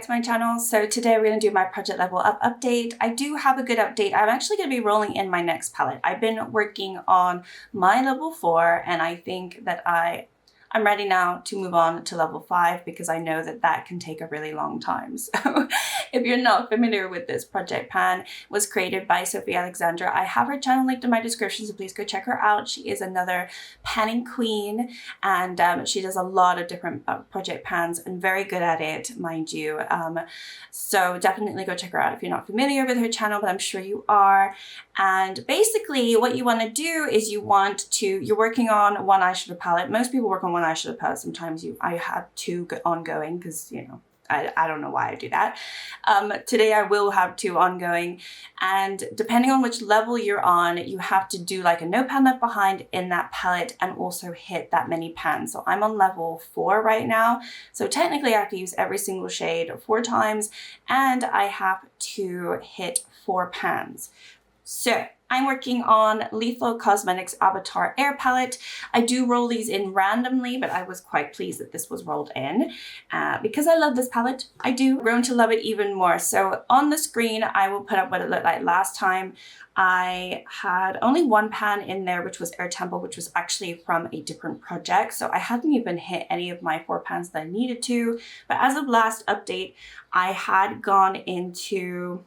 back to my channel. So today we're going to do my project level up update. I do have a good update. I'm actually going to be rolling in my next palette. I've been working on my level 4 and I think that I'm ready now to move on to level 5 because I know that that can take a really long time. So if you're not familiar with this project pan, it was created by Sophie Alexandra. I have her channel linked in my description, so please go check her out. She is another panning queen and she does a lot of different project pans and very good at it, mind you. So definitely go check her out if you're not familiar with her channel, but I'm sure you are. And basically what you want to do is you're working on one eyeshadow palette. Most people work on one eyeshadow palette. Sometimes I have two ongoing because, you know, I don't know why I do that. Today I will have 2 ongoing, and depending on which level you're on, you have to do like a no pan left behind in that palette and also hit that many pans. So I'm on level 4 right now. So technically I have to use every single shade 4 times and I have to hit 4 pans. So I'm working on Lethal Cosmetics Avatar Air Palette. I do roll these in randomly, but I was quite pleased that this was rolled in because I love this palette. I do grown to love it even more. So on the screen, I will put up what it looked like last time. I had only 1 pan in there, which was Air Temple, which was actually from a different project. So I hadn't even hit any of my 4 pans that I needed to. But as of last update, I had gone into,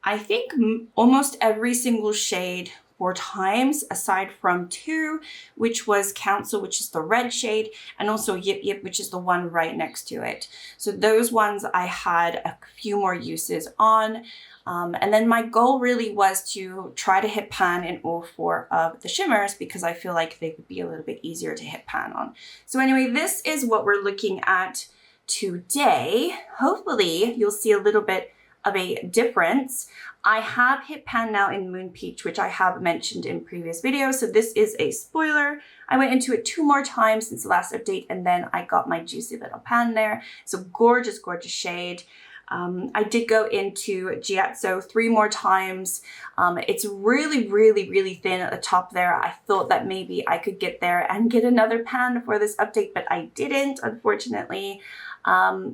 I think, almost every single shade 4 times, aside from 2, which was Council, which is the red shade, and also Yip Yip, which is the one right next to it. So those ones I had a few more uses on. And then my goal really was to try to hit pan in all 4 of the shimmers because I feel like they would be a little bit easier to hit pan on. So anyway, this is what we're looking at today. Hopefully you'll see a little bit of a difference. I have hit pan now in Moon Peach, which I have mentioned in previous videos. So this is a spoiler. I went into it 2 more times since the last update and then I got my juicy little pan there. So gorgeous, gorgeous shade. I did go into Giazzo 3 more times. It's really, really, really thin at the top there. I thought that maybe I could get there and get another pan for this update, but I didn't, unfortunately.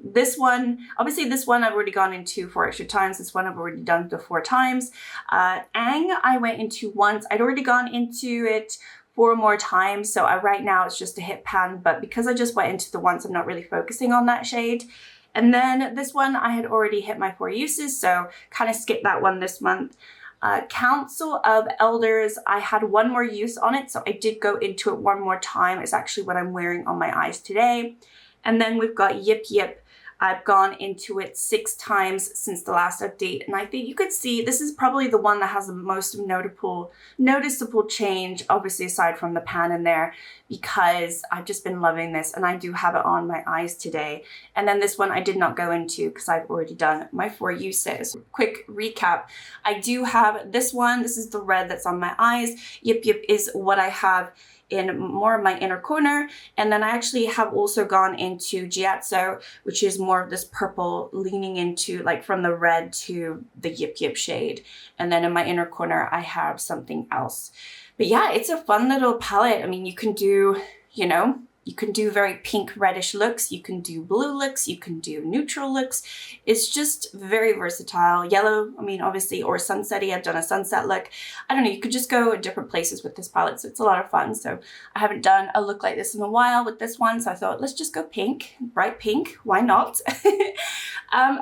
This one, obviously this one I've already gone into 4 extra times. This one I've already done to 4 times. Ang I went into once. I'd already gone into it 4 more times. So right now it's just a hit pan, but because I just went into the once, I'm not really focusing on that shade. And then this one I had already hit my 4 uses, so kind of skipped that one this month. Council of Elders, I had 1 more use on it, so I did go into it 1 more time. It's actually what I'm wearing on my eyes today. And then we've got Yip Yip. I've gone into it 6 times since the last update, and I think you could see this is probably the one that has the most noticeable change, obviously aside from the pan in there, because I've just been loving this and I do have it on my eyes today. And then this one I did not go into because I've already done my 4 uses. Quick recap, I do have this one. This is the red that's on my eyes. Yip Yip is what I have in more of my inner corner, and then I actually have also gone into Giazzo, which is more of this purple leaning into like from the red to the Yip Yip shade, and then in my inner corner I have something else. But yeah, it's a fun little palette. I mean, you can do, you know, you can do very pink reddish looks, you can do blue looks, you can do neutral looks. It's just very versatile. Yellow, I mean, obviously, or sunsetty. I've done a sunset look. I don't know, you could just go different places with this palette, so it's a lot of fun. So I haven't done a look like this in a while with this one, so I thought, let's just go pink, bright pink, why not?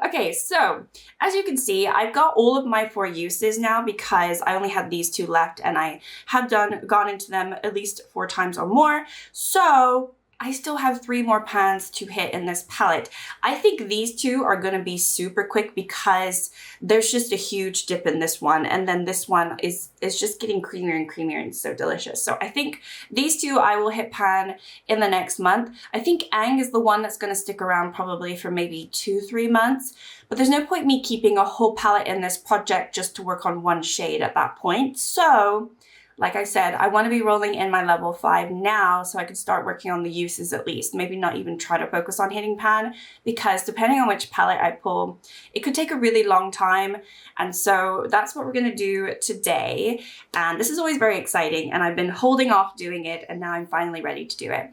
Okay, so as you can see, I've got all of my 4 uses now because I only had these 2 left and I have gone into them at least 4 times or more. So I still have 3 more pans to hit in this palette. I think these 2 are going to be super quick because there's just a huge dip in this one, and then this one is just getting creamier and creamier and so delicious. So I think these 2 I will hit pan in the next month. I think Ang is the one that's going to stick around probably for maybe 2-3 months, but there's no point me keeping a whole palette in this project just to work on 1 shade at that point. So like I said, I want to be rolling in my level 5 now so I can start working on the uses at least. Maybe not even try to focus on hitting pan, because depending on which palette I pull, it could take a really long time. And so that's what we're going to do today. And this is always very exciting, and I've been holding off doing it, and now I'm finally ready to do it.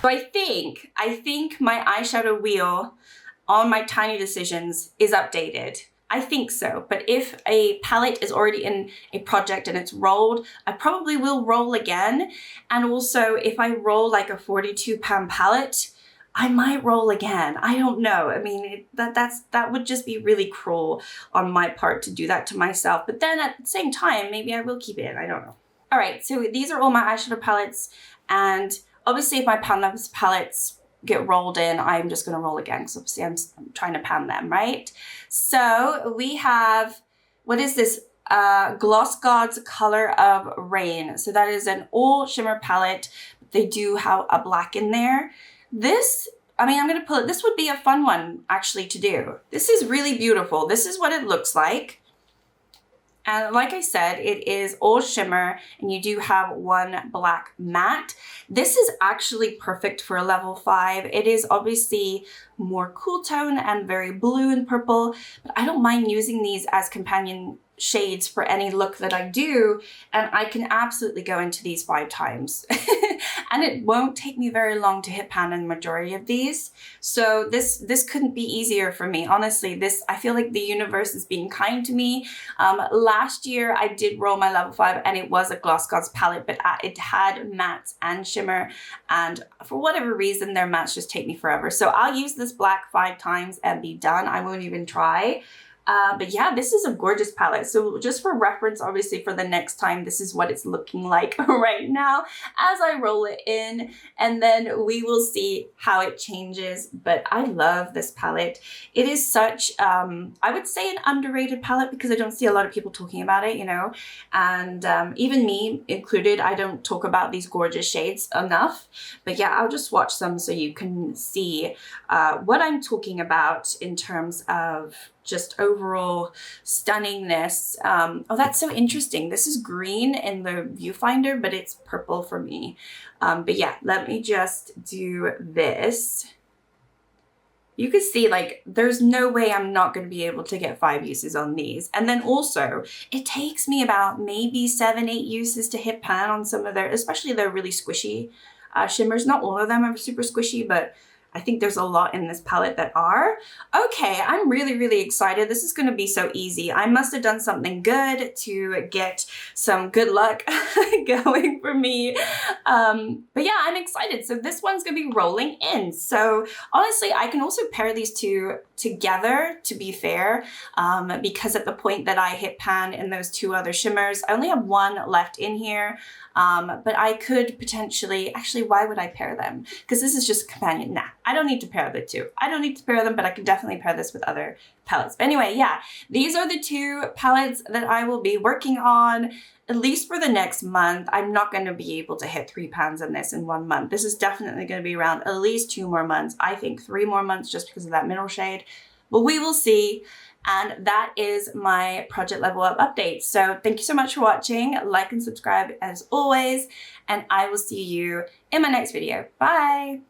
So I think my eyeshadow wheel on my Tiny Decisions is updated. I think so, but if a palette is already in a project and it's rolled, I probably will roll again. And also if I roll like a 42-pound palette, I might roll again. I don't know. I mean, that would just be really cruel on my part to do that to myself. But then at the same time, maybe I will keep it. I don't know. All right, so these are all my eyeshadow palettes. And obviously if my Pan Labs palettes get rolled in, I'm just gonna roll again because obviously I'm trying to pan them, right? So we have, what is this? Gloss Gods Color of Rain. So that is an all shimmer palette. They do have a black in there. This, I mean, I'm gonna pull it. This would be a fun one actually to do. This is really beautiful. This is what it looks like. And like I said, it is all shimmer and you do have one black matte. This is actually perfect for a level 5. It is obviously more cool tone and very blue and purple, but I don't mind using these as companion shades for any look that I do, and I can absolutely go into these 5 times. And it won't take me very long to hit pan in the majority of these. So this couldn't be easier for me. Honestly, I feel like the universe is being kind to me. Last year I did roll my level 5 and it was a Gloss Gods palette, but it had mattes and shimmer, and for whatever reason their mattes just take me forever. So I'll use this black 5 times and be done. I won't even try. But yeah, this is a gorgeous palette. So just for reference, obviously for the next time, this is what it's looking like right now as I roll it in, and then we will see how it changes. But I love this palette. It is such, I would say an underrated palette because I don't see a lot of people talking about it, you know, and even me included, I don't talk about these gorgeous shades enough. But yeah, I'll just swatch some so you can see what I'm talking about in terms of just overall stunningness. Oh, that's so interesting. This is green in the viewfinder, but it's purple for me. But yeah, let me just do this. You can see like there's no way I'm not going to be able to get 5 uses on these. And then also it takes me about maybe 7, 8 uses to hit pan on some of their, especially their really squishy shimmers. Not all of them are super squishy, but I think there's a lot in this palette that are. Okay, I'm really, really excited. This is gonna be so easy. I must have done something good to get some good luck going for me. But yeah, I'm excited. So this one's gonna be rolling in. So honestly, I can also pair these two together, to be fair, because at the point that I hit pan in those 2 other shimmers, I only have 1 left in here. But I could potentially, actually, why would I pair them? Because this is just a companion. Nah, I don't need to pair the 2. I don't need to pair them, but I could definitely pair this with other palettes. But anyway, yeah, these are the 2 palettes that I will be working on, at least for the next month. I'm not going to be able to hit 3 pans in this in 1 month. This is definitely going to be around at least 2 more months. I think 3 more months just because of that middle shade. But we will see. And that is my Project Level Up update. So thank you so much for watching. Like and subscribe as always. And I will see you in my next video. Bye.